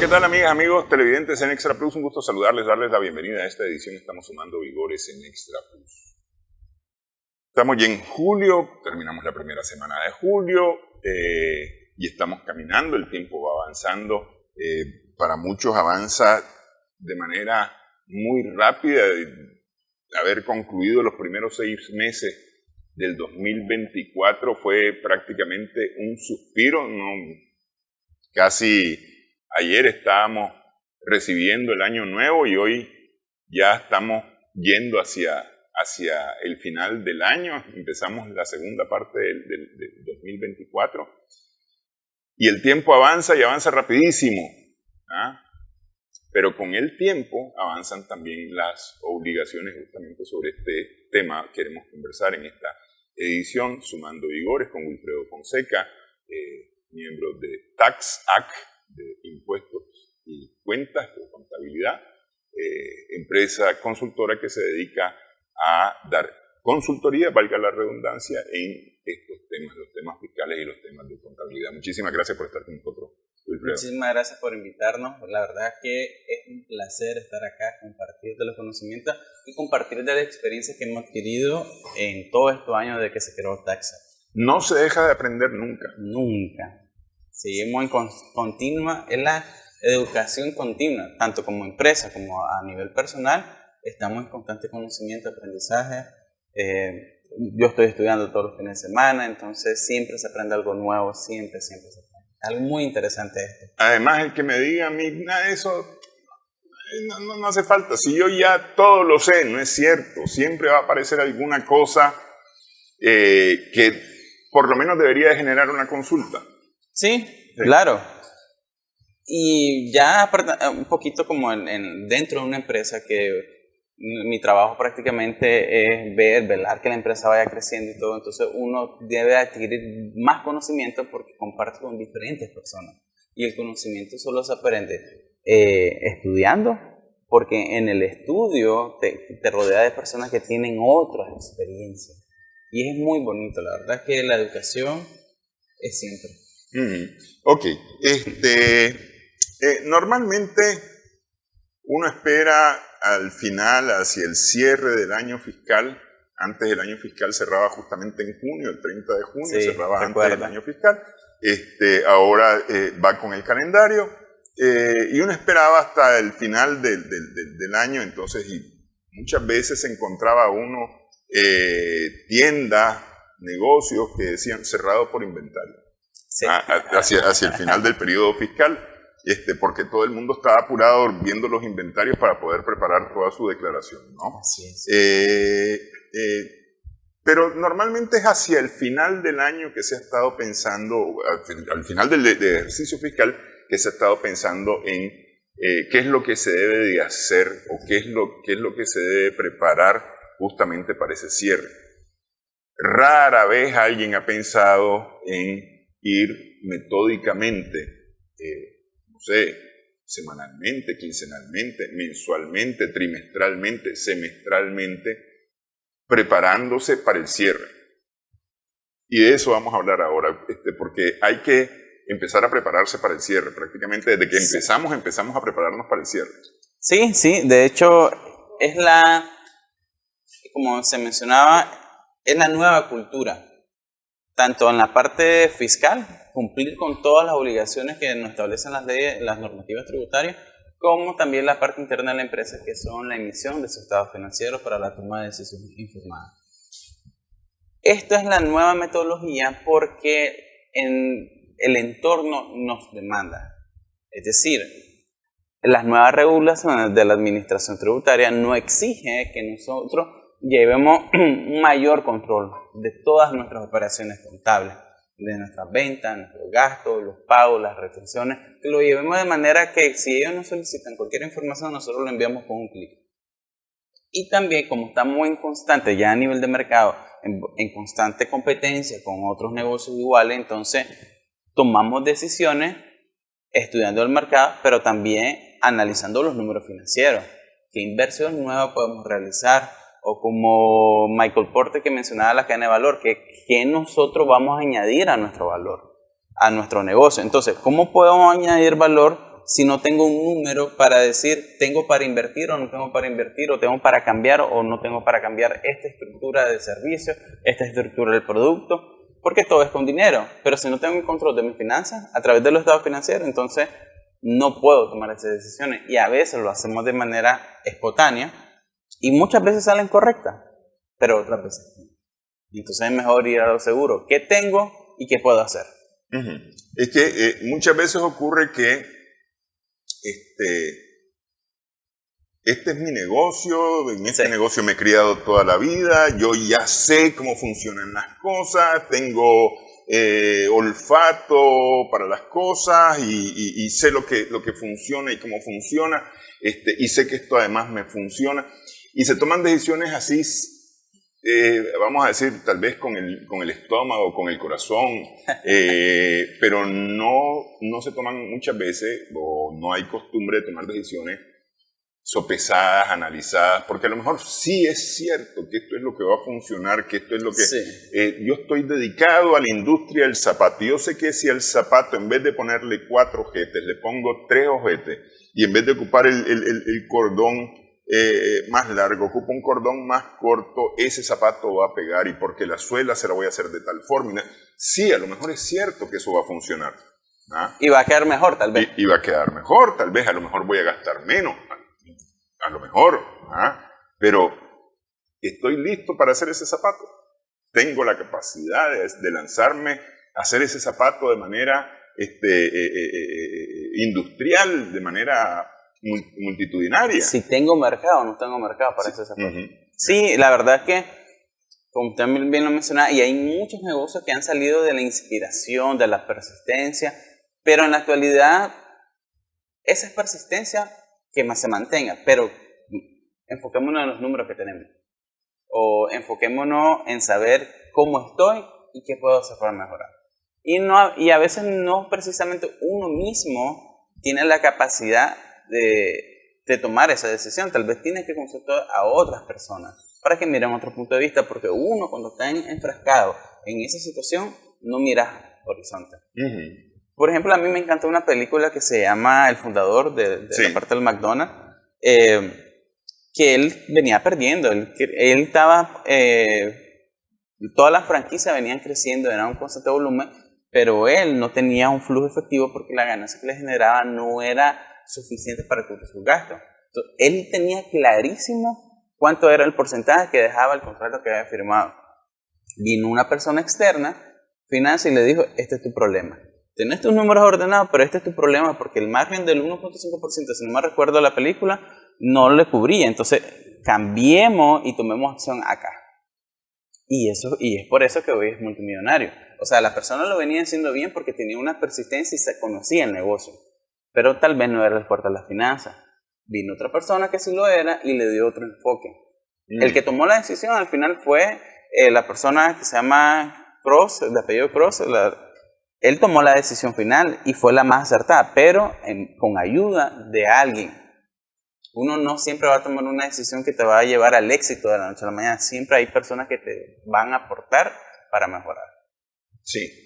¿qué tal amigas, amigos televidentes en Extra Plus? Un gusto saludarles, darles la bienvenida a esta edición. Estamos sumando vigores en Extra Plus. Estamos ya en julio, terminamos la primera semana de julio y estamos caminando, el tiempo va avanzando. Para muchos avanza de manera muy rápida. Haber concluido los primeros 6 meses del 2024 fue prácticamente un suspiro, ¿no? Casi ayer estábamos recibiendo el año nuevo y hoy ya estamos yendo hacia el final del año. Empezamos la segunda parte del 2024 y el tiempo avanza y avanza rapidísimo, ¿ah? Pero con el tiempo avanzan también las obligaciones. Justamente sobre este tema queremos conversar en esta edición, Sumando Vigores, con Wilfredo Fonseca, miembro de TaxAct, de Impuestos y Cuentas o Contabilidad, empresa consultora que se dedica a dar consultoría, valga la redundancia, en estos temas, los temas fiscales y los temas de contabilidad. Muchísimas gracias por estar con nosotros, Wilfredo. Muchísimas gracias por invitarnos. La verdad es que es un placer estar acá, compartir de los conocimientos y compartir de las experiencias que hemos adquirido en todos estos años de que se creó TaxAct. No se deja de aprender nunca. Nunca. Seguimos en continua, es la educación continua, tanto como empresa como a nivel personal. Estamos en constante conocimiento, aprendizaje. Yo estoy estudiando todos los fines de semana, entonces siempre se aprende algo nuevo, siempre se aprende. Algo muy interesante esto. Además, el que me diga a mí, nada de eso no hace falta. Si yo ya todo lo sé, no es cierto. Siempre va a aparecer alguna cosa que por lo menos debería de generar una consulta. Sí, claro. Y ya un poquito como dentro de una empresa, que mi trabajo prácticamente es velar que la empresa vaya creciendo y todo. Entonces uno debe adquirir más conocimiento porque comparte con diferentes personas. Y el conocimiento solo se aprende estudiando, porque en el estudio te rodea de personas que tienen otras experiencias. Y es muy bonito, la verdad es que la educación es siempre. Ok, normalmente uno espera al final, hacia el cierre del año fiscal. Antes el año fiscal cerraba justamente en junio, el 30 de junio, sí, cerraba antes del año fiscal. Ahora va con el calendario y uno esperaba hasta el final del año. Entonces, y muchas veces se encontraba uno tiendas, negocios que decían cerrado por inventario. Sí. Hacia el final del periodo fiscal, porque todo el mundo estaba apurado viendo los inventarios para poder preparar toda su declaración, ¿no? Así es. Pero normalmente es hacia el final del año que se ha estado pensando, al final del ejercicio fiscal, que se ha estado pensando en qué es lo que se debe de hacer o qué es lo que se debe preparar justamente para ese cierre. Rara vez alguien ha pensado en ir metódicamente, no sé, semanalmente, quincenalmente, mensualmente, trimestralmente, semestralmente, preparándose para el cierre. Y de eso vamos a hablar ahora, porque hay que empezar a prepararse para el cierre. Prácticamente desde que empezamos a prepararnos para el cierre. Sí, de hecho es como se mencionaba, es la nueva cultura, tanto en la parte fiscal, cumplir con todas las obligaciones que nos establecen las leyes, las normativas tributarias, como también la parte interna de la empresa, que son la emisión de su estado financiero para la toma de decisiones informadas. Esta es la nueva metodología porque el entorno nos demanda. Es decir, las nuevas regulaciones de la administración tributaria no exigen que nosotros llevemos un mayor control de todas nuestras operaciones contables, de nuestras ventas, nuestros gastos, los pagos, las retenciones, que lo llevemos de manera que si ellos nos solicitan cualquier información, nosotros lo enviamos con un clic. Y también, como estamos en constante, ya a nivel de mercado, en constante competencia con otros negocios iguales, entonces tomamos decisiones estudiando el mercado, pero también analizando los números financieros. ¿Qué inversión nueva podemos realizar? O como Michael Porter, que mencionaba la cadena de valor, que nosotros vamos a añadir a nuestro valor, a nuestro negocio. Entonces, ¿cómo podemos añadir valor si no tengo un número para decir tengo para invertir o no tengo para invertir, o tengo para cambiar o no tengo para cambiar esta estructura de servicio, esta estructura del producto, porque todo es con dinero. Pero si no tengo el control de mis finanzas a través de los estados financieros, entonces no puedo tomar esas decisiones, y a veces lo hacemos de manera espontánea y muchas veces salen correctas, pero otras veces no. Entonces es mejor ir a lo seguro. ¿Qué tengo y qué puedo hacer? Es que muchas veces ocurre que este es mi negocio, en este negocio me he criado toda la vida, yo ya sé cómo funcionan las cosas, tengo olfato para las cosas y sé lo que funciona y cómo funciona, y sé que esto además me funciona, y se toman decisiones así, vamos a decir, tal vez con el estómago, con el corazón, pero no se toman muchas veces, o no hay costumbre de tomar decisiones sopesadas, analizadas, porque a lo mejor sí es cierto que esto es lo que va a funcionar, que esto es lo que... yo estoy dedicado a la industria del zapato, y yo sé que si al zapato, en vez de ponerle 4 ojetes, le pongo 3 ojetes, y en vez de ocupar el cordón más largo, ocupo un cordón más corto, ese zapato va a pegar, y porque la suela se la voy a hacer de tal forma. Sí, a lo mejor es cierto que eso va a funcionar. ¿Ah? Y va a quedar mejor, tal vez. Y va a quedar mejor, tal vez, a lo mejor voy a gastar menos, a lo mejor, ¿ah? Pero estoy listo para hacer ese zapato. Tengo la capacidad de lanzarme a hacer ese zapato de manera industrial, de manera multitudinaria. Si tengo mercado o no tengo mercado para ese zapato. Sí, la verdad es que, como usted bien lo mencionaba, y hay muchos negocios que han salido de la inspiración, de la persistencia, pero en la actualidad esa es persistencia que más se mantenga, pero enfoquémonos en los números que tenemos, o enfoquémonos en saber cómo estoy y qué puedo hacer para mejorar. Y a veces no precisamente uno mismo tiene la capacidad de tomar esa decisión, tal vez tiene que consultar a otras personas para que miren otro punto de vista, porque uno cuando está enfrascado en esa situación no mira horizonte. Por ejemplo, a mí me encantó una película que se llama El Fundador, de la parte del McDonald's, que él venía perdiendo, él estaba, todas las franquicias venían creciendo, era un constante volumen, pero él no tenía un flujo efectivo porque la ganancia que le generaba no era suficiente para cubrir sus gastos. Entonces, él tenía clarísimo cuánto era el porcentaje que dejaba el contrato que había firmado. Vino una persona externa, financia, y le dijo, este es tu problema. Tenés tus números ordenados, pero este es tu problema porque el margen del 1.5%, si no me recuerdo la película, no le cubría. Entonces, cambiemos y tomemos acción acá. Y es por eso que hoy es multimillonario. O sea, las personas lo venían haciendo bien porque tenía una persistencia y se conocía el negocio. Pero tal vez no era el fuerte de las finanzas. Vino otra persona que sí lo era y le dio otro enfoque. El que tomó la decisión al final fue la persona que se llama Cross, de apellido Cross. Él tomó la decisión final y fue la más acertada, pero con ayuda de alguien. Uno no siempre va a tomar una decisión que te va a llevar al éxito de la noche a la mañana. Siempre hay personas que te van a aportar para mejorar. Sí.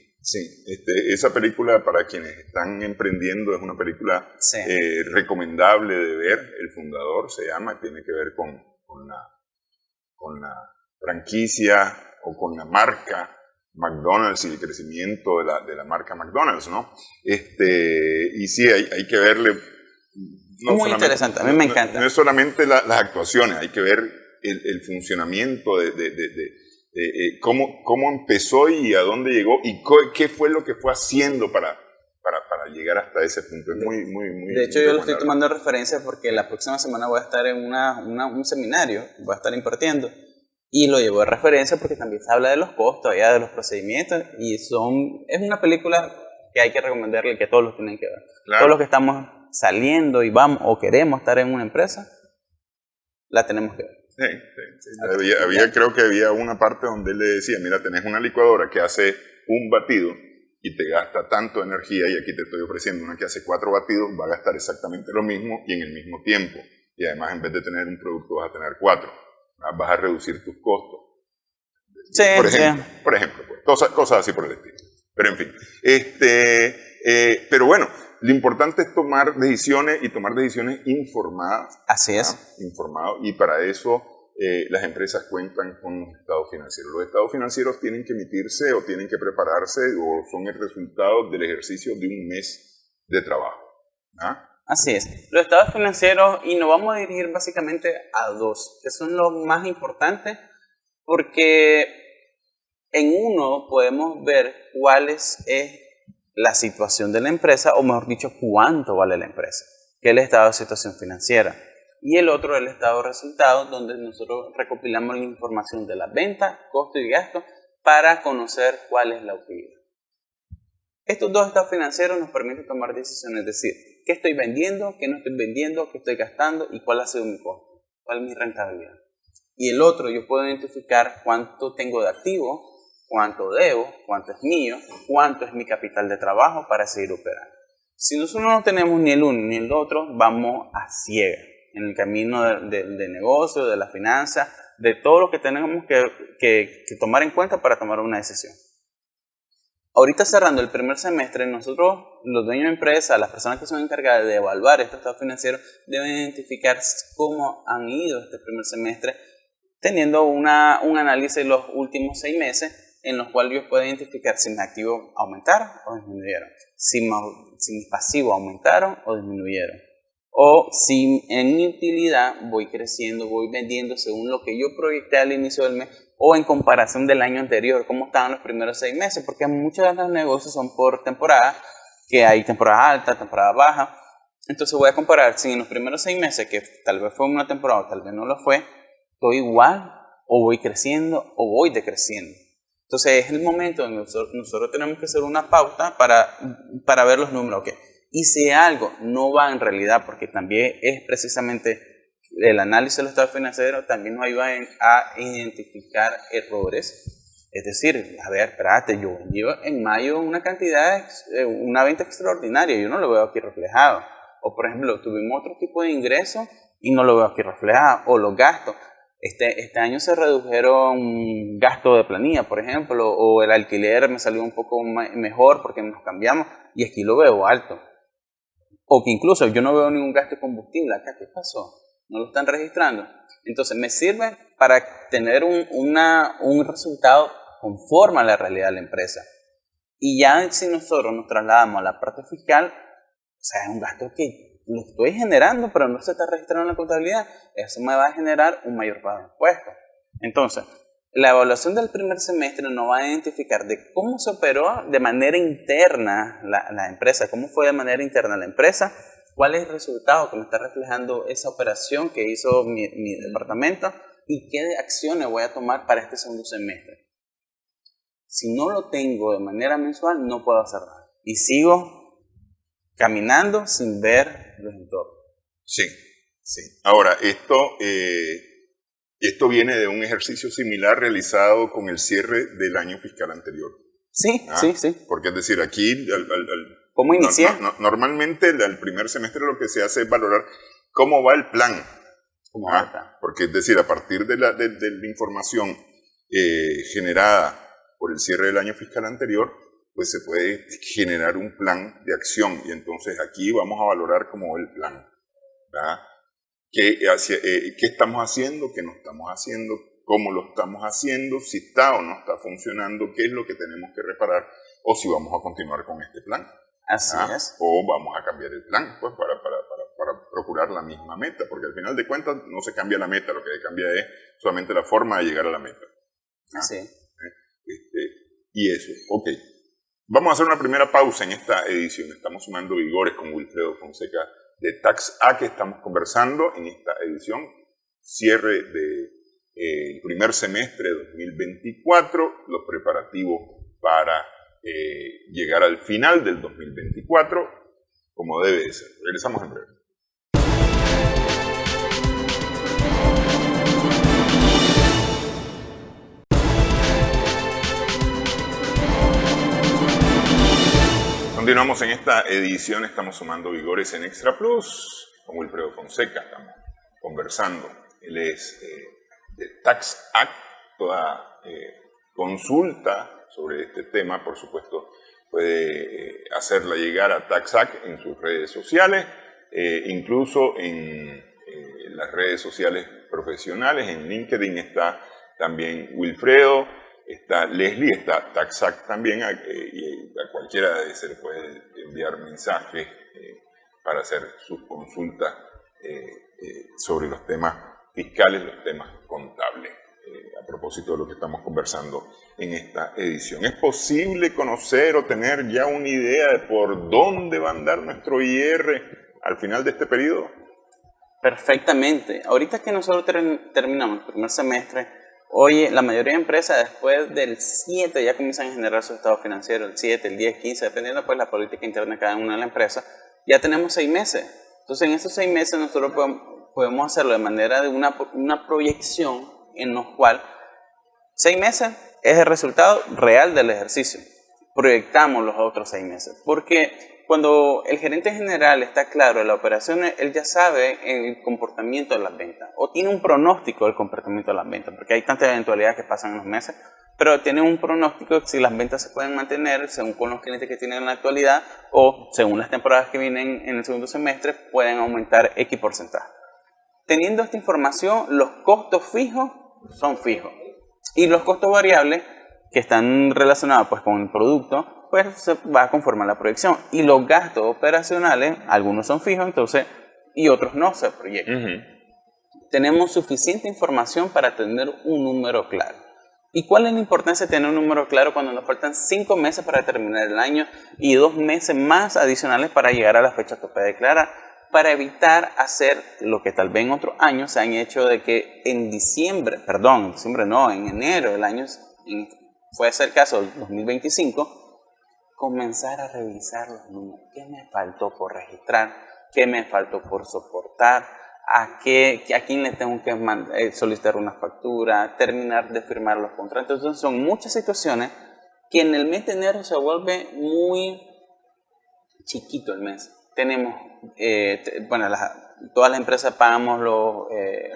Esa película, para quienes están emprendiendo, es una película recomendable de ver. El Fundador se llama, tiene que ver con la franquicia o con la marca McDonald's y el crecimiento de la marca McDonald's, ¿no? Y sí, hay que verle... Muy interesante, a mí me encanta. No es solamente las actuaciones, hay que ver el funcionamiento de cómo empezó y a dónde llegó y qué fue lo que fue haciendo para llegar hasta ese punto. Es muy de hecho, yo lo estoy tomando de referencia porque la próxima semana voy a estar en un seminario, voy a estar impartiendo, y lo llevo de referencia porque también se habla de los costos, ya de los procedimientos, y es una película que hay que recomendarle y que todos los tienen que ver. Claro. Todos los que estamos saliendo y vamos o queremos estar en una empresa, la tenemos que ver. Sí. Creo que había una parte donde él le decía, mira, tenés una licuadora que hace un batido y te gasta tanto energía, y aquí te estoy ofreciendo una que hace 4 batidos, va a gastar exactamente lo mismo y en el mismo tiempo. Y además, en vez de tener un producto, vas a tener 4. Vas a reducir tus costos. Sí, por ejemplo, cosas así por el estilo. Pero en fin. Pero bueno, lo importante es tomar decisiones y tomar decisiones informadas. Así es. Informado, y para eso las empresas cuentan con los estados financieros. Los estados financieros tienen que emitirse o tienen que prepararse o son el resultado del ejercicio de un mes de trabajo. Así es. Los estados financieros, y nos vamos a dirigir básicamente a dos, que son los más importantes, porque en uno podemos ver cuál es la situación de la empresa, o mejor dicho, cuánto vale la empresa, que es el estado de situación financiera. Y el otro es el estado de resultados, donde nosotros recopilamos la información de las ventas, costos y gastos para conocer cuál es la utilidad. Estos dos estados financieros nos permiten tomar decisiones, es decir, qué estoy vendiendo, qué no estoy vendiendo, qué estoy gastando y cuál ha sido mi costo, cuál es mi rentabilidad. Y el otro, yo puedo identificar cuánto tengo de activo, cuánto debo, cuánto es mío, cuánto es mi capital de trabajo para seguir operando. Si nosotros no tenemos ni el uno ni el otro, vamos a ciegas en el camino de negocio, de la finanza, de todo lo que tenemos que tomar en cuenta para tomar una decisión. Ahorita cerrando el primer semestre, nosotros, los dueños de empresas, las personas que son encargadas de evaluar estos estados financieros, deben identificar cómo han ido este primer semestre, teniendo un análisis de los últimos 6 meses, en los cuales yo puedo identificar si mis activos aumentaron o disminuyeron, si mis pasivos aumentaron o disminuyeron, o si en mi utilidad voy creciendo, voy vendiendo según lo que yo proyecté al inicio del mes, o en comparación del año anterior, cómo estaban los primeros 6 meses, porque muchos de los negocios son por temporada, que hay temporada alta, temporada baja. Entonces voy a comparar si en los primeros 6 meses, que tal vez fue una temporada o tal vez no lo fue, estoy igual, o voy creciendo, o voy decreciendo. Entonces es el momento en que nosotros tenemos que hacer una pauta para ver los números. Okay. Y si algo no va en realidad, porque también es precisamente el análisis de los estados financieros, también nos ayuda a identificar errores. Es decir, a ver, espérate, yo vendí en mayo una venta extraordinaria, yo no lo veo aquí reflejado. O por ejemplo, tuvimos otro tipo de ingresos y no lo veo aquí reflejado. O los gastos. Este año se redujeron gastos de planilla, por ejemplo, o el alquiler me salió un poco mejor porque nos cambiamos y aquí lo veo alto. O que incluso yo no veo ningún gasto de combustible acá, ¿qué pasó? No lo están registrando. Entonces me sirve para tener un resultado conforme a la realidad de la empresa. Y ya si nosotros nos trasladamos a la parte fiscal, o sea, es un gasto que lo estoy generando, pero no se está registrando en la contabilidad. Eso me va a generar un mayor pago de impuestos. Entonces, la evaluación del primer semestre nos va a identificar de cómo se operó de manera interna la empresa, cómo fue de manera interna la empresa, cuál es el resultado que me está reflejando esa operación que hizo mi departamento y qué acciones voy a tomar para este segundo semestre. Si no lo tengo de manera mensual, no puedo hacer nada. Y sigo caminando sin ver los entornos. Sí, sí. Ahora, esto viene de un ejercicio similar realizado con el cierre del año fiscal anterior. Sí. Porque es decir, aquí... ¿Cómo inicié? Normalmente el primer semestre lo que se hace es valorar cómo va el plan. Porque es decir, a partir de la información generada por el cierre del año fiscal anterior, pues se puede generar un plan de acción. Y entonces aquí vamos a valorar cómo va el plan. ¿Verdad? ¿Qué estamos haciendo? ¿Qué no estamos haciendo? ¿Cómo lo estamos haciendo? Si está o no está funcionando, qué es lo que tenemos que reparar, o si vamos a continuar con este plan. Así es. O vamos a cambiar el plan pues, para procurar la misma meta, porque al final de cuentas no se cambia la meta, lo que cambia es solamente la forma de llegar a la meta. Así. Y eso, ok. Vamos a hacer una primera pausa en esta edición. Estamos sumando vigores con Wilfredo Fonseca de Tax A, que estamos conversando en esta edición, cierre del primer semestre de 2024, los preparativos para llegar al final del 2024, como debe de ser. Regresamos en breve. Continuamos en esta edición, estamos sumando vigores en Extra Plus con Wilfredo Fonseca, estamos conversando. Él es de Tax Act, toda consulta sobre este tema, por supuesto, puede hacerla llegar a TaxAct en sus redes sociales, incluso en las redes sociales profesionales. En LinkedIn está también Wilfredo, está Leslie, está TaxAct también, y a cualquiera de se le puede enviar mensajes para hacer sus consultas sobre los temas fiscales, los temas contables, a propósito de lo que estamos conversando en esta edición. ¿Es posible conocer o tener ya una idea de por dónde va a andar nuestro IR al final de este periodo? Perfectamente. Ahorita que nosotros terminamos el primer semestre, hoy la mayoría de empresas después del 7 ya comienzan a generar su estado financiero, el 7, el 10, 15, dependiendo pues la política interna de cada una de las empresas. Ya tenemos 6 meses. Entonces en esos 6 meses nosotros podemos hacerlo de manera de una proyección en los cual 6 meses es el resultado real del ejercicio. Proyectamos los otros 6 meses. Porque cuando el gerente general está claro en la operación, él ya sabe el comportamiento de las ventas o tiene un pronóstico del comportamiento de las ventas, porque hay tantas eventualidades que pasan en los meses, pero tiene un pronóstico de si las ventas se pueden mantener según con los clientes que tienen en la actualidad o según las temporadas que vienen en el segundo semestre pueden aumentar X porcentaje. Teniendo esta información, los costos fijos son fijos y los costos variables que están relacionados pues con el producto pues se va a conformar la proyección. Y los gastos operacionales, algunos son fijos, entonces, y otros no se proyectan. Tenemos suficiente información para tener un número claro. ¿Y cuál es la importancia de tener un número claro cuando nos faltan 5 meses para terminar el año y 2 meses más adicionales para llegar a la fecha tope de declarar? Para evitar hacer lo que tal vez en otros años se han hecho de que en enero del año, puede ser el caso del 2025, comenzar a revisar los números. ¿Qué me faltó por registrar? ¿Qué me faltó por soportar? ¿A quién le tengo que solicitar una factura? ¿Terminar de firmar los contratos? Entonces son muchas situaciones que en el mes de enero se vuelve muy chiquito el mes. Tenemos, todas las empresas pagamos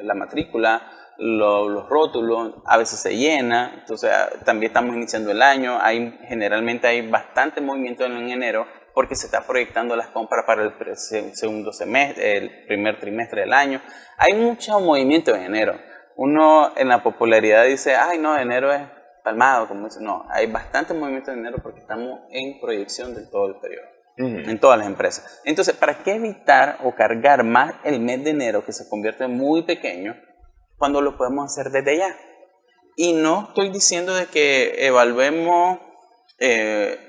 la matrícula, los rótulos, a veces se llena, entonces también estamos iniciando el año, generalmente hay bastante movimiento en enero porque se está proyectando las compras para el segundo semestre, el primer trimestre del año. Hay mucho movimiento en enero. Uno en la popularidad dice, ay no, enero es palmado, como dice. No, hay bastante movimiento en enero porque estamos en proyección de todo el periodo. En todas las empresas. Entonces, ¿para qué evitar o cargar más el mes de enero que se convierte en muy pequeño cuando lo podemos hacer desde ya? Y no estoy diciendo de que evaluemos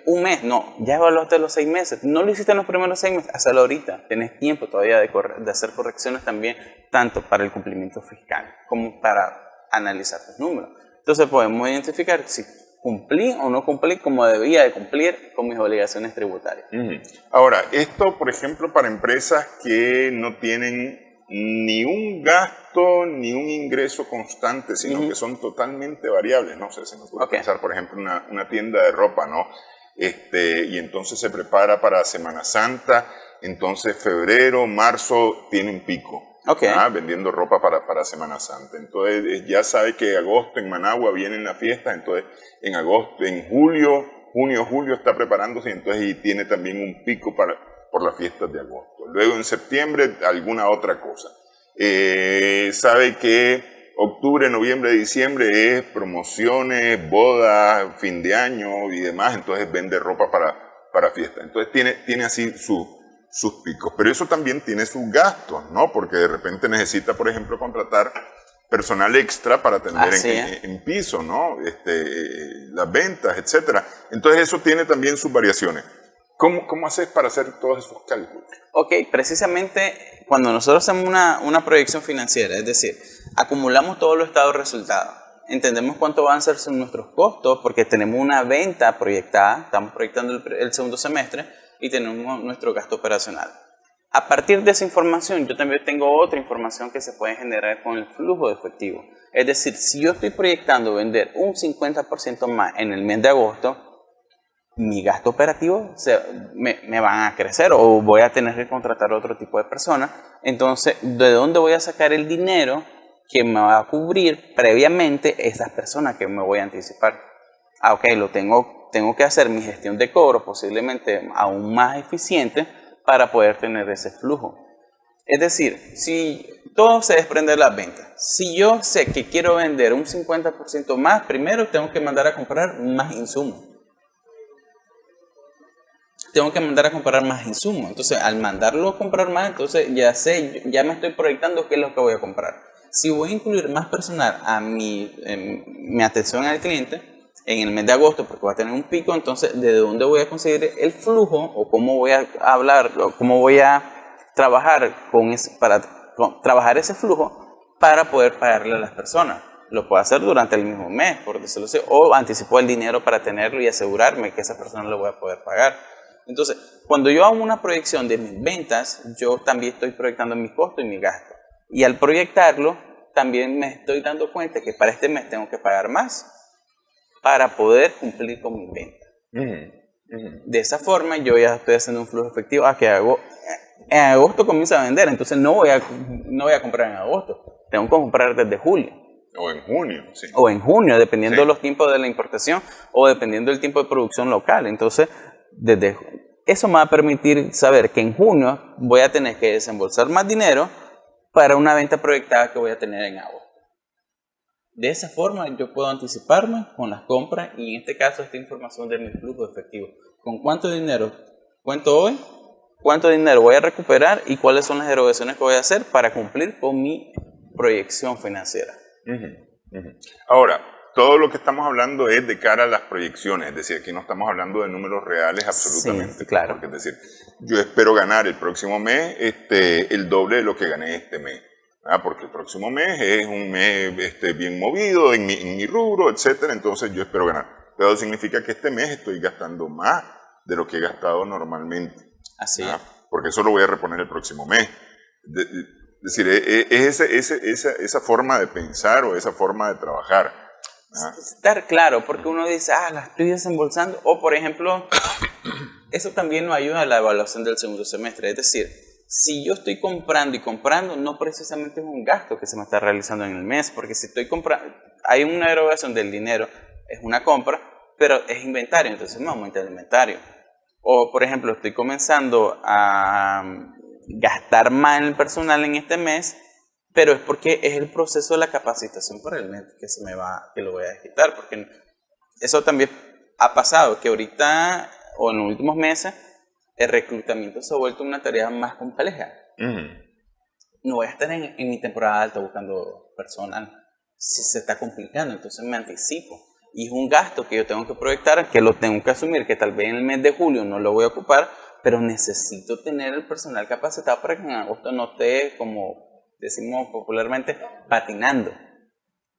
un mes, no, ya evaluaste los 6 meses, no lo hiciste en los primeros 6 meses, hazlo ahorita, tenés tiempo todavía de hacer correcciones también, tanto para el cumplimiento fiscal como para analizar tus números. Entonces podemos identificar si cumplí o no cumplí como debía de cumplir con mis obligaciones tributarias. Ahora, esto, por ejemplo, para empresas que no tienen ni un gasto ni un ingreso constante, sino que son totalmente variables, no sé, se me puede pensar, por ejemplo, una tienda de ropa, ¿no? Y entonces se prepara para Semana Santa, entonces febrero, marzo tiene un pico. Vendiendo ropa para Semana Santa. Entonces ya sabe que agosto en Managua vienen las fiestas, entonces en agosto, en julio está preparándose, entonces y tiene también un pico por las fiestas de agosto. Luego en septiembre alguna otra cosa. Sabe que octubre, noviembre, diciembre es promociones, bodas, fin de año y demás, entonces vende ropa para fiestas. Entonces tiene así sus picos, pero eso también tiene sus gastos, ¿no? Porque de repente necesita, por ejemplo, contratar personal extra para atender en piso, ¿no? Las ventas, etcétera. Entonces eso tiene también sus variaciones. ¿Cómo haces para hacer todos esos cálculos? Ok, precisamente cuando nosotros hacemos una proyección financiera, es decir, acumulamos todos los estados de resultados, entendemos cuánto van a ser nuestros costos porque tenemos una venta proyectada, estamos proyectando el segundo semestre y tenemos nuestro gasto operacional. A partir de esa información, yo también tengo otra información que se puede generar con el flujo de efectivo. Es decir, si yo estoy proyectando vender un 50% más en el mes de agosto, mi gasto operativo me van a crecer o voy a tener que contratar a otro tipo de personas. Entonces, ¿de dónde voy a sacar el dinero que me va a cubrir previamente esas personas que me voy a anticipar? ok, tengo que hacer mi gestión de cobro posiblemente aún más eficiente para poder tener ese flujo. Es decir, si todo se desprende de las ventas, si yo sé que quiero vender un 50% más, primero tengo que mandar a comprar más insumos. Entonces, al mandarlo a comprar más, entonces ya me estoy proyectando qué es lo que voy a comprar. Si voy a incluir más personal en mi atención al cliente en el mes de agosto, porque va a tener un pico, entonces, ¿de dónde voy a conseguir el flujo o cómo voy a hablar o cómo voy a trabajar trabajar ese flujo para poder pagarle a las personas? Lo puedo hacer durante el mismo mes, por decirlo así, o anticipo el dinero para tenerlo y asegurarme que a esa persona le voy a poder pagar. Entonces, cuando yo hago una proyección de mis ventas, yo también estoy proyectando mis costos y mis gastos. Y al proyectarlo, también me estoy dando cuenta que para este mes tengo que pagar más para poder cumplir con mis ventas. De esa forma, yo ya estoy haciendo un flujo efectivo. En agosto comienzo a vender, entonces no voy a comprar en agosto. Tengo que comprar desde julio. O en junio, sí. O en junio, dependiendo de los tiempos de la importación o dependiendo del tiempo de producción local. Entonces, eso me va a permitir saber que en junio voy a tener que desembolsar más dinero para una venta proyectada que voy a tener en agosto. De esa forma yo puedo anticiparme con las compras y en este caso esta información de mi flujo efectivo. ¿Con cuánto dinero cuento hoy? ¿Cuánto dinero voy a recuperar? ¿Y cuáles son las erogaciones que voy a hacer para cumplir con mi proyección financiera? Ahora, todo lo que estamos hablando es de cara a las proyecciones, es decir, aquí no estamos hablando de números reales absolutamente. Sí, claro. Porque, es decir, yo espero ganar el próximo mes el doble de lo que gané este mes. Porque el próximo mes es un mes bien movido en mi rubro, etcétera, entonces yo espero ganar. Pero eso significa que este mes estoy gastando más de lo que he gastado normalmente. Así es. Porque eso lo voy a reponer el próximo mes. Es decir, es esa forma de pensar o esa forma de trabajar. Estar claro, porque uno dice, la estoy desembolsando, o por ejemplo, eso también nos ayuda a la evaluación del segundo semestre, es decir, si yo estoy comprando y comprando, no precisamente es un gasto que se me está realizando en el mes, porque si estoy comprando, hay una erogación del dinero, es una compra, pero es inventario, entonces me aumenta el inventario. O por ejemplo, estoy comenzando a gastar más en el personal en este mes, pero es porque es el proceso de la capacitación para el mes que lo voy a quitar, porque eso también ha pasado, que ahorita o en los últimos meses el reclutamiento se ha vuelto una tarea más compleja. No voy a estar en mi temporada alta buscando personal, si se está complicando, entonces me anticipo. Y es un gasto que yo tengo que proyectar, que lo tengo que asumir, que tal vez en el mes de julio no lo voy a ocupar, pero necesito tener el personal capacitado para que en agosto no esté, como decimos popularmente, patinando.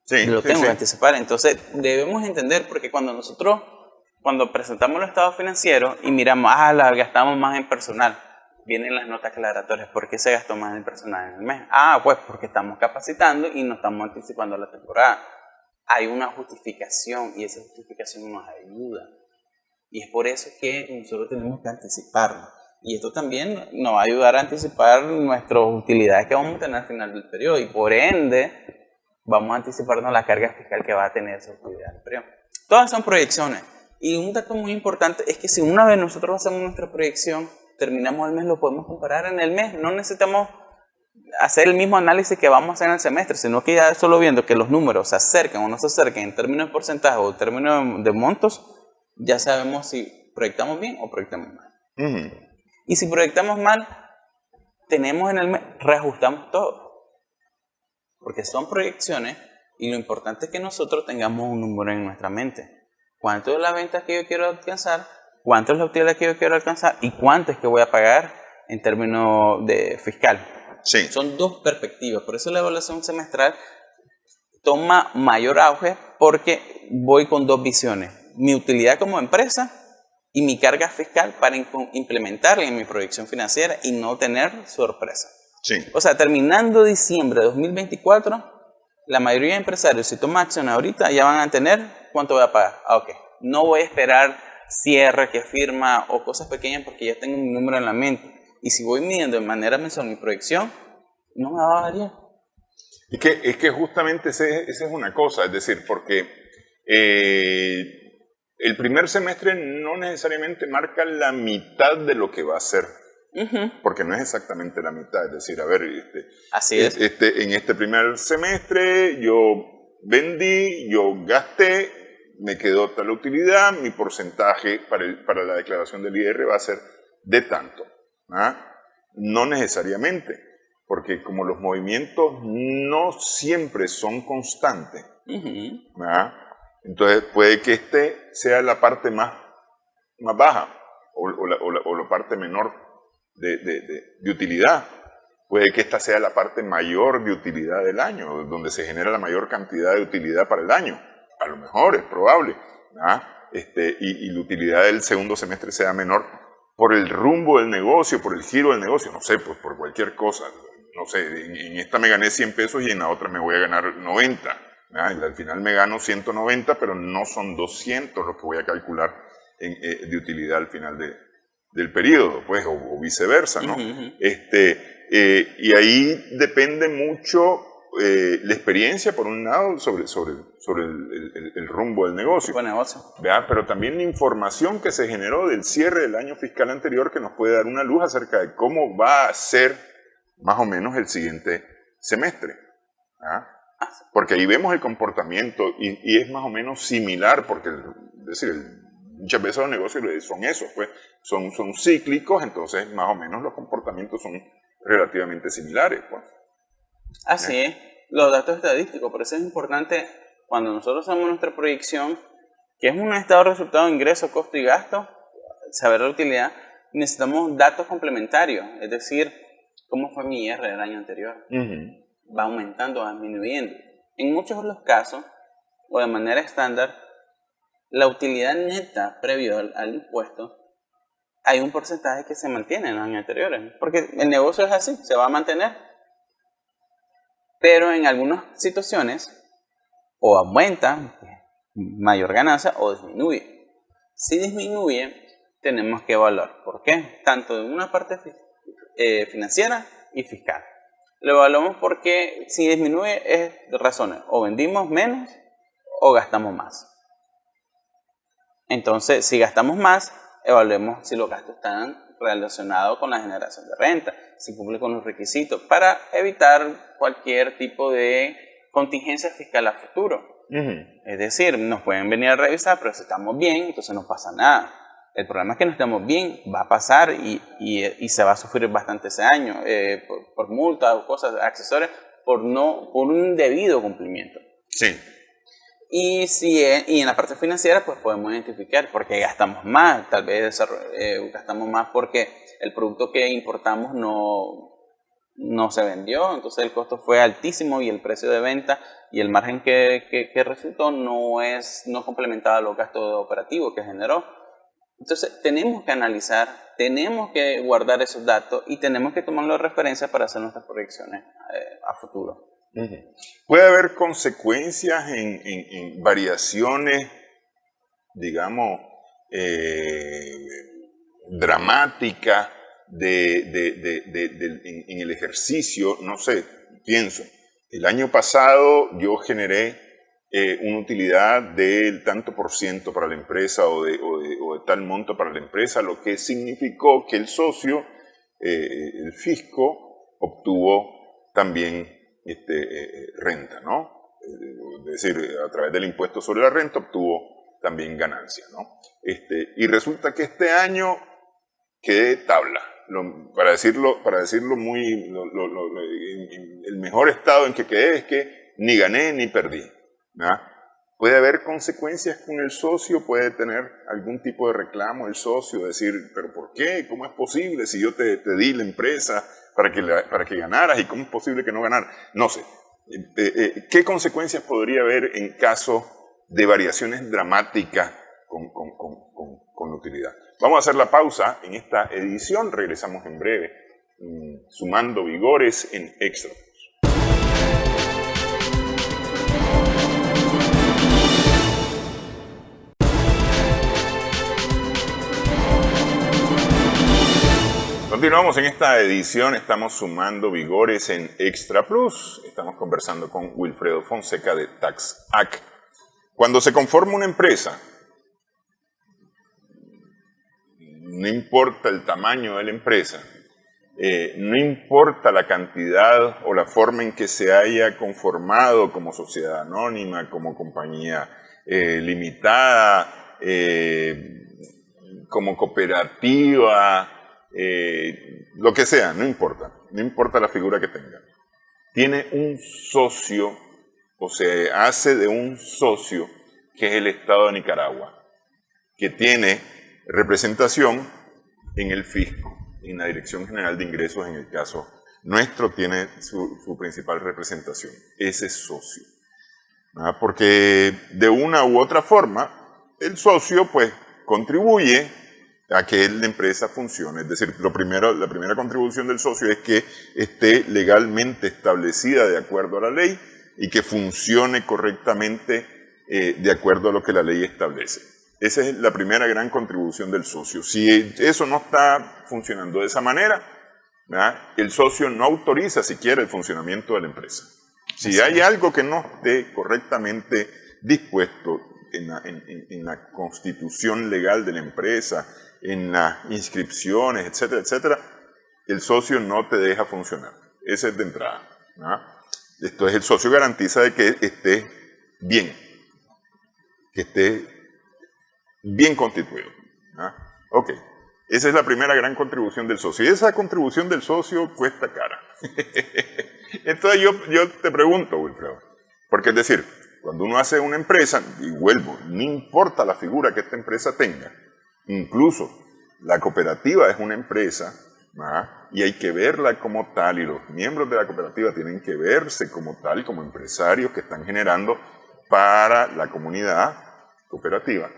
Sí, lo tengo que anticipar. Entonces debemos entender, porque cuando presentamos los estados financieros y miramos, gastamos más en personal, vienen las notas aclaratorias. ¿Por qué se gastó más en personal en el mes? Pues porque estamos capacitando y no estamos anticipando la temporada. Hay una justificación y esa justificación nos ayuda. Y es por eso que nosotros tenemos que anticiparnos. Y esto también nos va a ayudar a anticipar nuestras utilidades que vamos a tener al final del periodo. Y por ende, vamos a anticiparnos la carga fiscal que va a tener esa utilidad del periodo. Todas son proyecciones. Y un dato muy importante es que si una vez nosotros hacemos nuestra proyección, terminamos el mes, lo podemos comparar en el mes. No necesitamos hacer el mismo análisis que vamos a hacer en el semestre, sino que ya solo viendo que los números se acercan o no se acercan en términos de porcentaje o en términos de montos, ya sabemos si proyectamos bien o proyectamos mal. Y si proyectamos mal, tenemos en el mes, reajustamos todo. Porque son proyecciones y lo importante es que nosotros tengamos un número en nuestra mente. ¿Cuánto es la venta que yo quiero alcanzar? ¿Cuánto es la utilidad que yo quiero alcanzar? ¿Y cuánto es que voy a pagar en términos de fiscal? Sí. Son dos perspectivas. Por eso la evaluación semestral toma mayor auge, porque voy con dos visiones. Mi utilidad como empresa y mi carga fiscal para implementarla en mi proyección financiera y no tener sorpresa. Sí. O sea, terminando diciembre de 2024, la mayoría de empresarios, si toman acción ahorita, ya van a tener cuánto voy a pagar. Ok. No voy a esperar cierre, que firma o cosas pequeñas porque ya tengo mi número en la mente. Y si voy midiendo de manera mensual mi proyección, no me va a variar. Es que justamente esa es una cosa, es decir, porque el primer semestre no necesariamente marca la mitad de lo que va a ser. Porque no es exactamente la mitad, es decir, a ver, Así es. En este primer semestre yo vendí, yo gasté, me quedó tal utilidad, mi porcentaje para la declaración del IR va a ser de tanto. ¿Ah? No necesariamente, porque como los movimientos no siempre son constantes, ¿ah? Entonces puede que sea la parte más baja o la parte menor de utilidad. Puede que esta sea la parte mayor de utilidad del año, donde se genera la mayor cantidad de utilidad para el año. A lo mejor, es probable. ¿Ah? Y la utilidad del segundo semestre sea menor por el rumbo del negocio, por el giro del negocio, no sé, pues por cualquier cosa. No sé, en esta me gané 100 pesos y en la otra me voy a ganar 90. ¿Ah? Y al final me gano 190, pero no son 200 lo que voy a calcular de utilidad al final del periodo, pues, o viceversa, ¿no? Y ahí depende mucho la experiencia, por un lado, sobre el rumbo del negocio. Buen negocio. ¿Verdad? Pero también la información que se generó del cierre del año fiscal anterior que nos puede dar una luz acerca de cómo va a ser más o menos el siguiente semestre. ¿Ah? Porque ahí vemos el comportamiento y es más o menos similar, porque muchas veces los negocios son esos, pues, son cíclicos, entonces más o menos los comportamientos son relativamente similares. Pues. Así es, los datos estadísticos, por eso es importante cuando nosotros hacemos nuestra proyección, que es un estado de resultado de ingreso, costo y gasto, saber la utilidad, necesitamos datos complementarios, es decir, cómo fue mi IR del año anterior. Va aumentando, va disminuyendo. En muchos de los casos, o de manera estándar, la utilidad neta previo al impuesto, hay un porcentaje que se mantiene en los años anteriores, porque el negocio es así, se va a mantener. Pero en algunas situaciones, o aumenta, mayor ganancia, o disminuye. Si disminuye, tenemos que evaluar. ¿Por qué? Tanto en una parte financiera y fiscal. Lo evaluamos porque si disminuye es de razones, o vendimos menos o gastamos más. Entonces, si gastamos más, evaluemos si los gastos están relacionados con la generación de renta, si cumple con los requisitos, para evitar cualquier tipo de contingencia fiscal a futuro. Es decir, nos pueden venir a revisar, pero si estamos bien, entonces no pasa nada. El problema es que no estamos bien, va a pasar y se va a sufrir bastante ese año por multas o cosas accesorias por un indebido cumplimiento. Sí. Y en la parte financiera pues podemos identificar por qué gastamos más, tal vez gastamos más porque el producto que importamos no se vendió, entonces el costo fue altísimo y el precio de venta y el margen que resultó no complementaba los gastos operativos que generó. Entonces tenemos que analizar, tenemos que guardar esos datos y tenemos que tomarlos de referencia para hacer nuestras proyecciones a futuro. Puede haber consecuencias en variaciones, digamos, dramáticas en el ejercicio, no sé, pienso. El año pasado yo generé una utilidad del tanto por ciento para la empresa o de tal monto para la empresa, lo que significó que el socio, el fisco, obtuvo también renta, ¿no? Es decir, a través del impuesto sobre la renta obtuvo también ganancia, ¿no? Y resulta que este año quedé tabla. Para decirlo muy, el mejor estado en que quedé es que ni gané ni perdí, ¿no? Puede haber consecuencias con el socio, puede tener algún tipo de reclamo el socio, decir, ¿pero por qué? ¿Cómo es posible si yo te di la empresa para que ganaras y cómo es posible que no ganaras? No sé. ¿Qué consecuencias podría haber en caso de variaciones dramáticas con utilidad? Vamos a hacer la pausa en esta edición, regresamos en breve, sumando vigores en Extra. Continuamos en esta edición, estamos sumando vigores en Extra Plus. Estamos conversando con Wilfredo Fonseca de TaxAct. Cuando se conforma una empresa, no importa el tamaño de la empresa, no importa la cantidad o la forma en que se haya conformado como sociedad anónima, como compañía limitada, como cooperativa, lo que sea, no importa la figura que tenga. Tiene un socio, o se hace de un socio, que es el Estado de Nicaragua, que tiene representación en el fisco, en la Dirección General de Ingresos, en el caso nuestro, tiene su principal representación, ese socio. Porque de una u otra forma, el socio pues contribuye a que la empresa funcione. Es decir, la primera contribución del socio es que esté legalmente establecida de acuerdo a la ley y que funcione correctamente de acuerdo a lo que la ley establece. Esa es la primera gran contribución del socio. Si eso no está funcionando de esa manera, ¿verdad?, el socio no autoriza siquiera el funcionamiento de la empresa. Si hay algo que no esté correctamente dispuesto en la constitución legal de la empresa, en las inscripciones, etcétera, etcétera, el socio no te deja funcionar. Ese es de entrada, ¿verdad? Entonces el socio garantiza de que esté bien, constituido. Ok, esa es la primera gran contribución del socio. Y esa contribución del socio cuesta cara. Entonces yo te pregunto, Wilfredo, porque es decir, cuando uno hace una empresa, y vuelvo, no importa la figura que esta empresa tenga, incluso la cooperativa es una empresa, y hay que verla como tal, y los miembros de la cooperativa tienen que verse como tal, como empresarios que están para la comunidad cooperativa.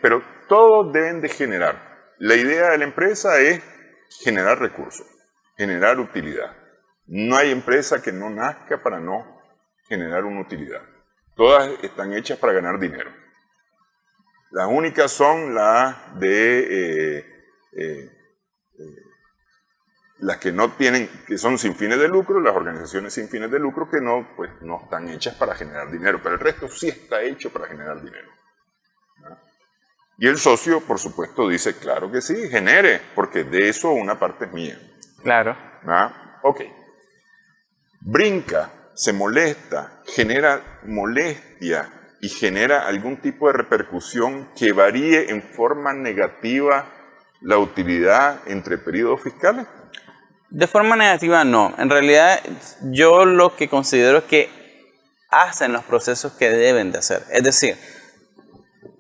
Pero todos deben de generar. La idea de la empresa es generar recursos, generar utilidad. No hay empresa que no nazca para no generar una utilidad. Todas están hechas para ganar dinero. Las únicas son las las que no tienen, que son sin fines de lucro, las organizaciones sin fines de lucro que no están hechas para generar dinero, pero el resto sí está hecho para generar dinero. Y el socio, por supuesto, dice, claro que sí, genere, porque de eso una parte es mía. Claro. Ok. Brinca, se molesta, genera molestia y genera algún tipo de repercusión que varíe en forma negativa la utilidad entre periodos fiscales. De forma negativa no. En realidad yo lo que considero es que hacen los procesos que deben de hacer. Es decir,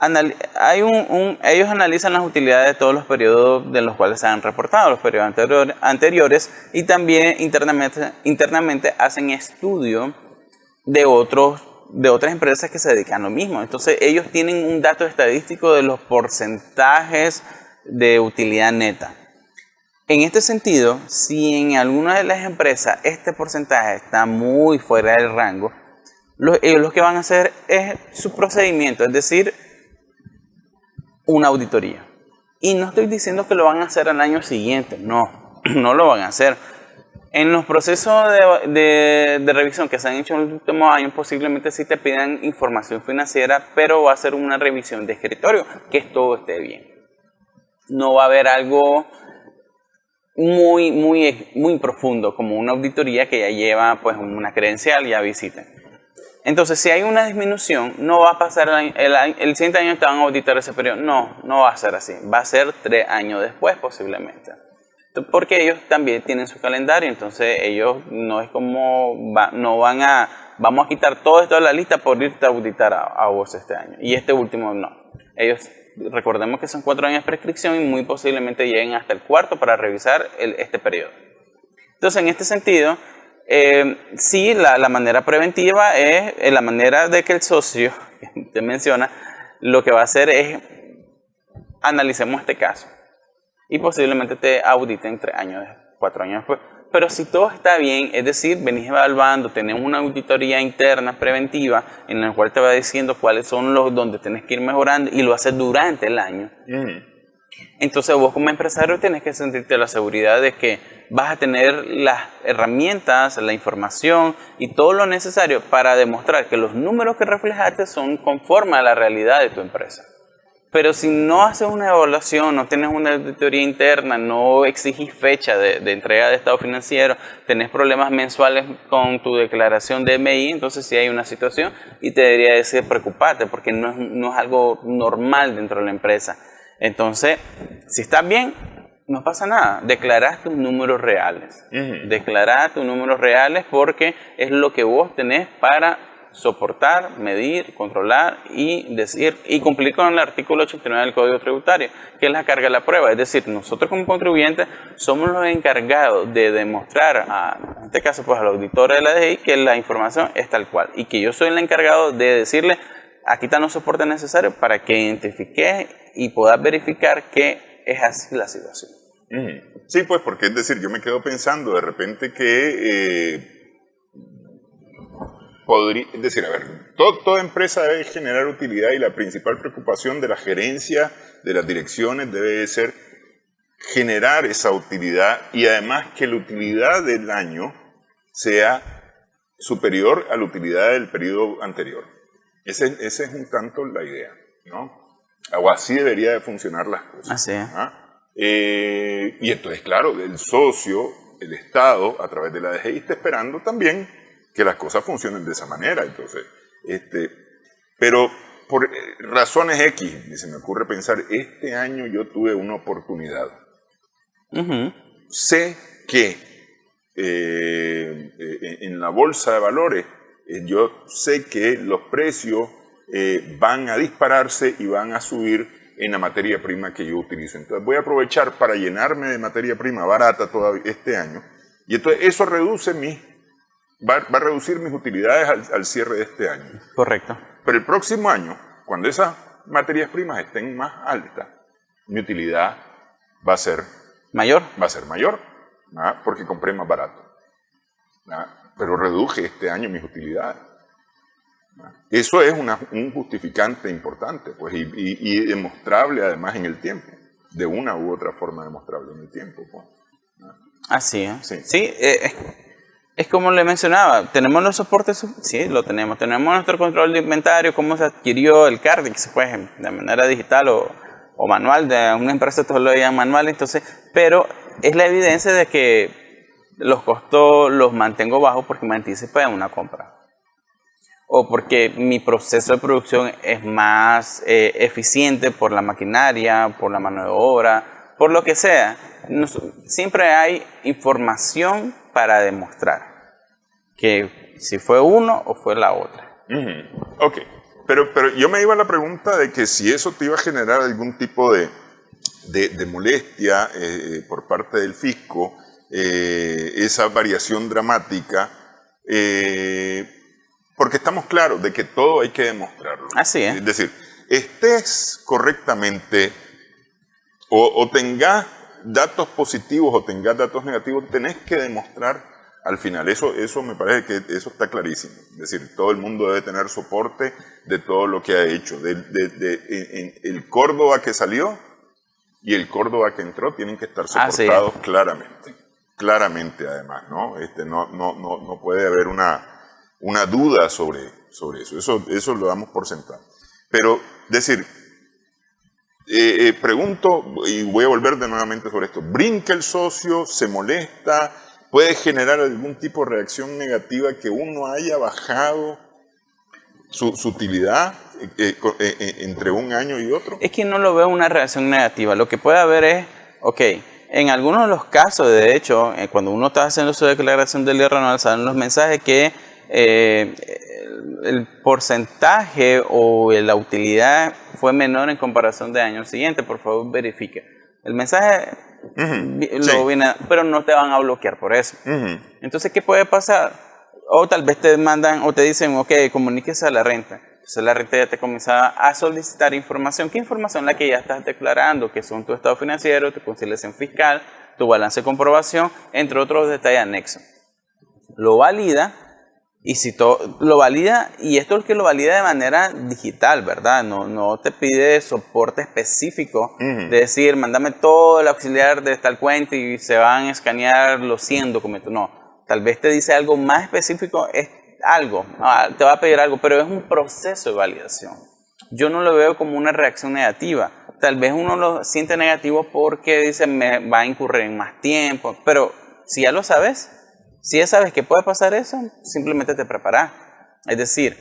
ellos analizan las utilidades de todos los periodos de los cuales se han reportado, los periodos anteriores, y también internamente hacen estudio de otras empresas que se dedican a lo mismo. Entonces ellos tienen un dato estadístico de los porcentajes de utilidad neta. En este sentido, si en alguna de las empresas este porcentaje está muy fuera del rango, ellos lo que van a hacer es su procedimiento, es decir, una auditoría. Y no estoy diciendo que lo van a hacer al año siguiente, no lo van a hacer. En los procesos de revisión que se han hecho en los últimos años, posiblemente sí te pidan información financiera, pero va a ser una revisión de escritorio, que todo esté bien. No va a haber algo muy profundo, como una auditoría que ya lleva pues una credencial y ya visiten. Entonces, si hay una disminución, no va a pasar el siguiente año te van a auditar ese periodo. No va a ser así. Va a ser 3 años después posiblemente. Porque ellos también tienen su calendario, entonces ellos no es como, vamos a quitar todo esto de la lista por irte a auditar a vos este año. Y este último no. Ellos, recordemos que son 4 años de prescripción y muy posiblemente lleguen hasta el 4º para revisar este periodo. Entonces, en este sentido, sí, la manera preventiva es la manera de que el socio, que usted menciona, lo que va a hacer es, analicemos este caso. Y posiblemente te auditen 3 años, 4 años después. Pero si todo está bien, es decir, venís evaluando, tenés una auditoría interna preventiva en la cual te va diciendo cuáles son los donde tenés que ir mejorando y lo haces durante el año. Entonces vos como empresario tenés que sentirte la seguridad de que vas a tener las herramientas, la información y todo lo necesario para demostrar que los números que reflejaste son conformes a la realidad de tu empresa. Pero si no haces una evaluación, no tienes una auditoría interna, no exigís fecha de entrega de estado financiero, tenés problemas mensuales con tu declaración de MI, entonces sí hay una situación y te debería decir preocuparte porque no es algo normal dentro de la empresa. Entonces, si estás bien, no pasa nada. Declarás tus números reales. Declarás tus números reales porque es lo que vos tenés para soportar, medir, controlar y decir y cumplir con el artículo 89 del Código Tributario, que es la carga de la prueba. Es decir, nosotros como contribuyentes somos los encargados de demostrar, en este caso pues al auditor de la DGI, que la información es tal cual y que yo soy el encargado de decirle, aquí están los soportes necesarios para que identifique y puedas verificar que es así la situación. Sí, pues porque es decir, yo me quedo pensando de repente que es decir, a ver, toda empresa debe generar utilidad y la principal preocupación de la gerencia, de las direcciones, debe ser generar esa utilidad y además que la utilidad del año sea superior a la utilidad del periodo anterior. Esa es un tanto la idea, ¿no? O así debería de funcionar las cosas. Así es. Y entonces, claro, el socio, el Estado, a través de la DGI, está esperando también que las cosas funcionen de esa manera. Entonces, pero por razones X, se me ocurre pensar, este año yo tuve una oportunidad. Sé que en la bolsa de valores, yo sé que los precios van a dispararse y van a subir en la materia prima que yo utilizo. Entonces voy a aprovechar para llenarme de materia prima barata todavía este año. Y entonces eso va a reducir mis utilidades al cierre de este año. Correcto. Pero el próximo año, cuando esas materias primas estén más altas, mi utilidad va a ser mayor. Porque compré más barato. Pero reduje este año mis utilidades. Eso es un justificante importante, pues, y demostrable además en el tiempo, de una u otra forma demostrable en el tiempo. Pues. Así es. Sí, es como le mencionaba, ¿tenemos los soportes? Sí, lo tenemos. Tenemos nuestro control de inventario, cómo se adquirió el CARDIX, pues, de manera digital o manual, de una empresa todos lo veían manual, entonces, pero es la evidencia de que los costos los mantengo bajos porque me anticipo en una compra. O porque mi proceso de producción es más eficiente por la maquinaria, por la mano de obra, por lo que sea. Siempre hay información para demostrar que si fue uno o fue la otra. Ok, pero yo me iba a la pregunta de que si eso te iba a generar algún tipo de molestia por parte del fisco, esa variación dramática, porque estamos claros de que todo hay que demostrarlo. Así es. Es decir, estés correctamente o tengas datos positivos o tengas datos negativos, tenés que demostrar al final. Eso me parece que eso está clarísimo. Es decir, todo el mundo debe tener soporte de todo lo que ha hecho. El Córdoba que salió y el Córdoba que entró tienen que estar soportados claramente. Claramente además, ¿no? No puede haber una duda sobre eso. Eso lo damos por sentado. Pero, decir, pregunto, y voy a volver nuevamente sobre esto, ¿brinca el socio? ¿Se molesta? ¿Puede generar algún tipo de reacción negativa que uno haya bajado su utilidad entre un año y otro? Es que no lo veo una reacción negativa. Lo que puede haber es, en algunos de los casos, de hecho, cuando uno está haciendo su declaración del IR anual, salen los mensajes que el porcentaje o la utilidad fue menor en comparación del año siguiente. Por favor, verifique. El mensaje viene, pero no te van a bloquear por eso. Entonces, ¿qué puede pasar? O tal vez te mandan o te dicen, comuníquese a la renta. Entonces la renta ya te comienza a solicitar información. ¿Qué información? La que ya estás declarando, que son tu estado financiero, tu conciliación fiscal, tu balance de comprobación, entre otros detalles anexos. Lo valida. Y si todo lo valida, y esto es que lo valida de manera digital, ¿verdad? No te pide soporte específico de decir, mándame todo el auxiliar de tal cuenta y se van a escanear los 100 documentos. No, tal vez te dice algo más específico, es algo, te va a pedir algo, pero es un proceso de validación. yo no lo veo como una reacción negativa. Tal vez uno lo siente negativo porque dice, me va a incurrir en más tiempo, pero si ya lo sabes, si ya sabes que puede pasar eso, simplemente te preparas. Es decir,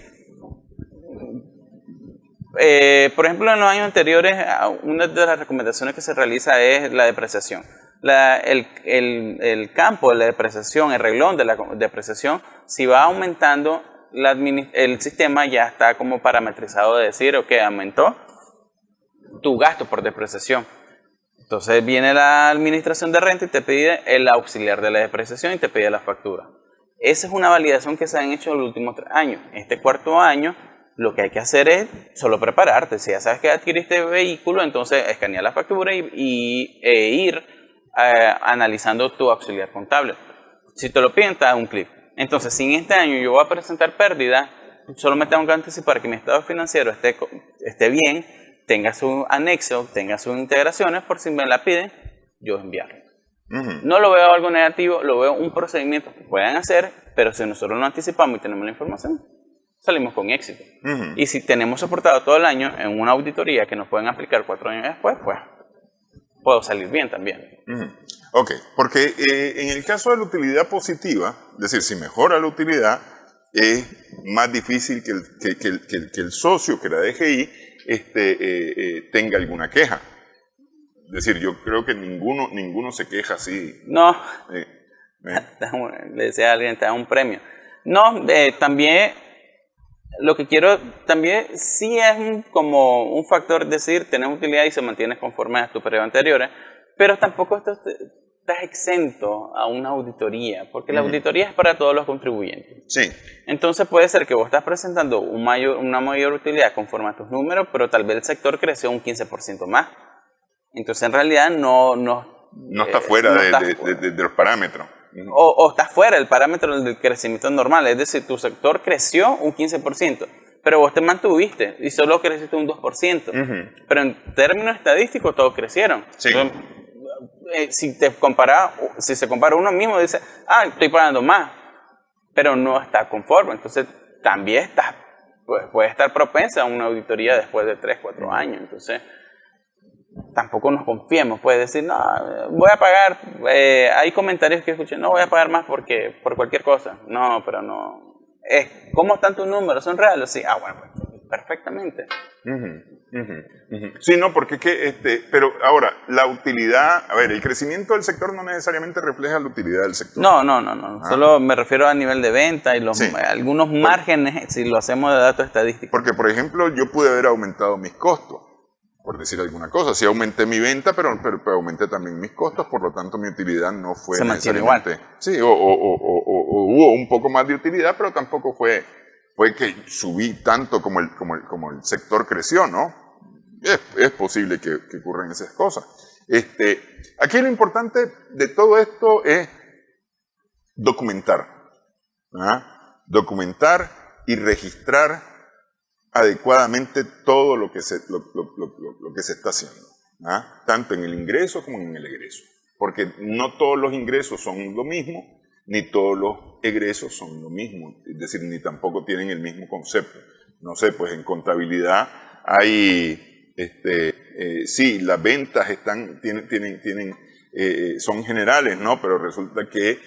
por ejemplo, en los años anteriores, una de las recomendaciones que se realiza es la depreciación. El campo de la depreciación, el reglón de la depreciación, si va aumentando, el sistema ya está como parametrizado de decir, ok, aumentó tu gasto por depreciación. Entonces viene la administración de renta y te pide el auxiliar de la depreciación y te pide la factura. Esa es una validación que se han hecho en los últimos 3 años. Este cuarto año, lo que hay que hacer es solo prepararte. Si ya sabes que adquiriste vehículo, entonces escanear la factura e ir analizando tu auxiliar contable. Si te lo piden, te da un clic. Entonces, si en este año yo voy a presentar pérdida, solo me tengo que anticipar que mi estado financiero esté bien, tenga su anexo, tenga sus integraciones, por si me la piden, yo enviarlo. No lo veo algo negativo, lo veo un procedimiento que puedan hacer, pero si nosotros lo anticipamos y tenemos la información, salimos con éxito. Y si tenemos soportado todo el año en una auditoría que nos pueden aplicar 4 años después, pues puedo salir bien también. Ok, porque en el caso de la utilidad positiva, es decir, si mejora la utilidad, es más difícil que el socio, que la DGI, tenga alguna queja. Es decir, yo creo que ninguno se queja así. No, le decía a alguien, te da un premio. No, también lo que quiero, también sí es como un factor decir, tenés utilidad y se mantiene conforme a tus periodos anteriores, pero tampoco estás exento a una auditoría, porque la auditoría es para todos los contribuyentes. Sí. Entonces puede ser que vos estás presentando una mayor utilidad conforme a tus números, pero tal vez el sector creció un 15% más. Entonces en realidad no está fuera de los parámetros. O está fuera del parámetro del crecimiento normal, es decir, tu sector creció un 15%, pero vos te mantuviste y solo creciste un 2%. Pero en términos estadísticos todos crecieron. Sí. Entonces, si se compara uno mismo, dice, estoy pagando más, pero no está conforme. Entonces también puede estar propensa a una auditoría después de 3, 4 años. Entonces tampoco nos confiemos, puede decir, no, voy a pagar, hay comentarios que escuché, no voy a pagar más por cualquier cosa. No, pero no. ¿Cómo están tus números? ¿Son reales? Sí, bueno, pues, perfectamente. Sí, no, porque pero ahora, la utilidad, a ver, el crecimiento del sector no necesariamente refleja la utilidad del sector. No. Solo me refiero a nivel de venta y algunos márgenes, si lo hacemos de datos estadísticos. Porque, por ejemplo, yo pude haber aumentado mis costos, por decir alguna cosa. Sí aumenté mi venta, pero aumenté también mis costos, por lo tanto mi utilidad no fue necesariamente... Igual. Sí, o hubo un poco más de utilidad, pero tampoco fue que subí tanto como el sector creció, ¿no? Es posible que ocurran esas cosas. Aquí lo importante de todo esto es documentar. Documentar y registrar adecuadamente todo lo que se está haciendo, tanto en el ingreso como en el egreso, porque no todos los ingresos son lo mismo, ni todos los egresos son lo mismo, es decir, ni tampoco tienen el mismo concepto. No sé, pues en contabilidad hay, sí, las ventas son generales, ¿no? Pero resulta que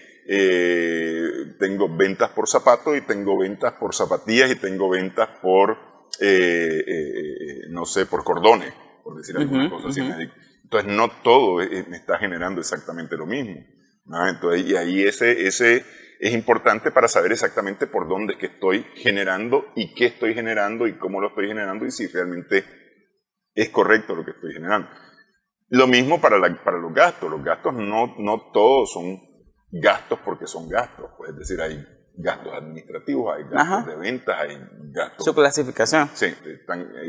tengo ventas por zapatos y tengo ventas por zapatillas y tengo ventas por no sé, por cordones, por decir alguna cosa así. Entonces no todo me está generando exactamente lo mismo. Entonces, y ahí ese es importante para saber exactamente por dónde es que estoy generando y qué estoy generando y cómo lo estoy generando y si realmente es correcto lo que estoy generando. Lo mismo para los gastos. Los gastos no todos son gastos porque son gastos. Pues, es decir, hay gastos administrativos, hay gastos de ventas, hay gastos... Su clasificación. Sí,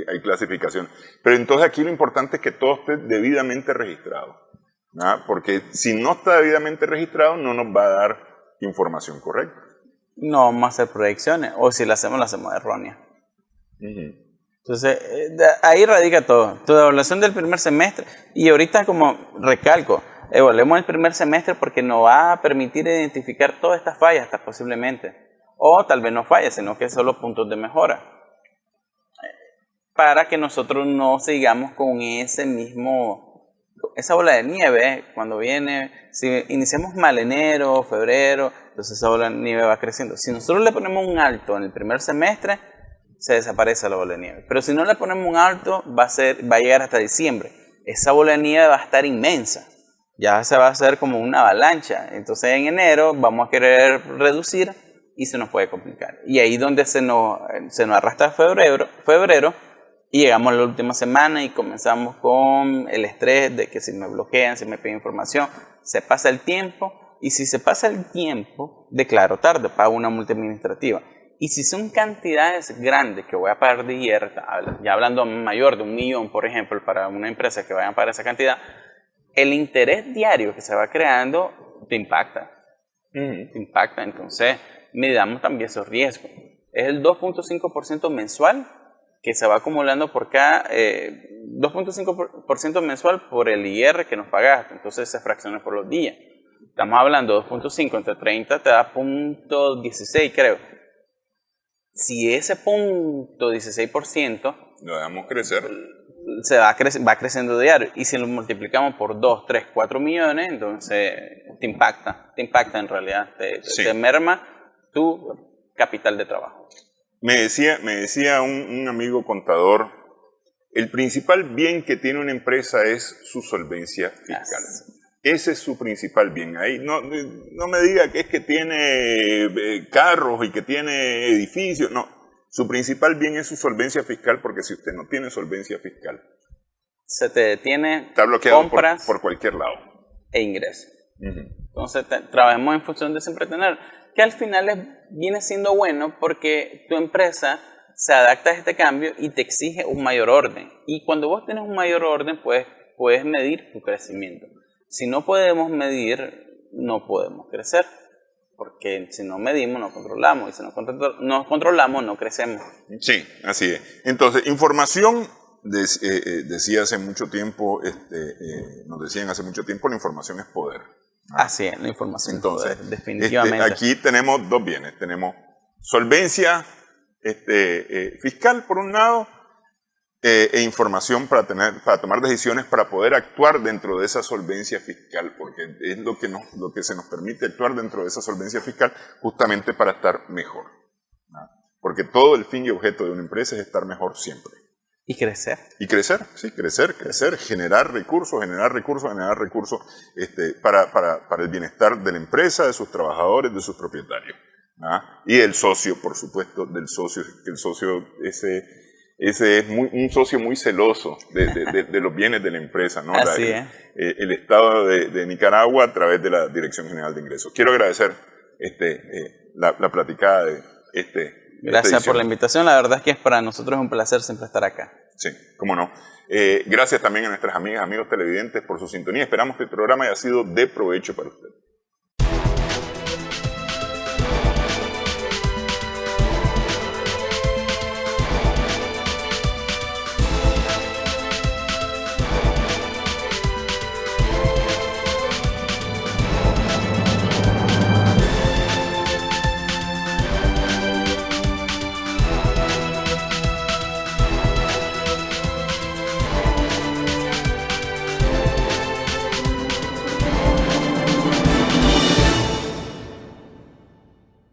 hay clasificación. Pero entonces aquí lo importante es que todo esté debidamente registrado. Porque si no está debidamente registrado, no nos va a dar información correcta. No vamos a hacer proyecciones, o si la hacemos errónea. Entonces, ahí radica todo. Tu evaluación del primer semestre, y ahorita como recalco, evaluemos el primer semestre porque nos va a permitir identificar todas estas fallas hasta posiblemente. O tal vez no fallas, sino que solo puntos de mejora. para que nosotros no sigamos con esa bola de nieve. Cuando viene, si iniciamos mal enero, febrero, entonces esa bola de nieve va creciendo. Si nosotros le ponemos un alto en el primer semestre, se desaparece la bola de nieve. Pero si no le ponemos un alto, va a llegar hasta diciembre. Esa bola de nieve va a estar inmensa. Ya se va a hacer como una avalancha. Entonces en enero vamos a querer reducir y se nos puede complicar. Y ahí donde se nos arrastra febrero y llegamos a la última semana y comenzamos con el estrés de que si me bloquean, si me piden información, se pasa el tiempo. Y si se pasa el tiempo, declaro tarde, pago una multa administrativa. Y si son cantidades grandes que voy a pagar de IR, ya hablando mayor de 1 millón, por ejemplo, para una empresa que vaya a pagar esa cantidad, el interés diario que se va creando te impacta. Te impacta. Entonces, midamos también esos riesgos. Es el 2.5% mensual que se va acumulando por cada 2.5% mensual por el IR que nos pagaste. Entonces, se fracciona por los días. Estamos hablando de 2.5 entre 30 te da 0.16, creo. Si ese 0.16% lo dejamos crecer, va creciendo diario. Y si lo multiplicamos por 2, 3, 4 millones, entonces te impacta en realidad. Te merma tu capital de trabajo. Me decía un amigo contador, el principal bien que tiene una empresa es su solvencia fiscal. Ese es su principal bien. Ahí no me diga que es que tiene carros y que tiene edificios. No, su principal bien es su solvencia fiscal, porque si usted no tiene solvencia fiscal, se te detiene, está bloqueado compras por cualquier lado. E ingresos. Entonces, trabajemos en función de siempre tener, que al final viene siendo bueno porque tu empresa se adapta a este cambio y te exige un mayor orden. Y cuando vos tenés un mayor orden, pues puedes medir tu crecimiento. Si no podemos medir, no podemos crecer, porque si no medimos, no controlamos, y si no controlamos, no crecemos. Sí, así es. Entonces, información, decía hace mucho tiempo, nos decían hace mucho tiempo, la información es poder. Así es, la información es poder, definitivamente. Aquí tenemos dos bienes, tenemos solvencia fiscal por un lado, e información para tomar decisiones, para poder actuar dentro de esa solvencia fiscal, porque es lo que se nos permite actuar dentro de esa solvencia fiscal, justamente para estar mejor, ¿no? Porque todo el fin y objeto de una empresa es estar mejor siempre. Y crecer. Y crecer, sí, crecer, generar recursos para el bienestar de la empresa, de sus trabajadores, de sus propietarios, ¿no? Y del socio, por supuesto, que el socio ese es un socio muy celoso de los bienes de la empresa, ¿no? Así es. El Estado de Nicaragua a través de la Dirección General de Ingresos. Quiero agradecer la platicada de Gracias por la invitación. La verdad es que para nosotros es un placer siempre estar acá. Sí, cómo no. Gracias también a nuestras amigas, amigos televidentes por su sintonía. Esperamos que el programa haya sido de provecho para ustedes.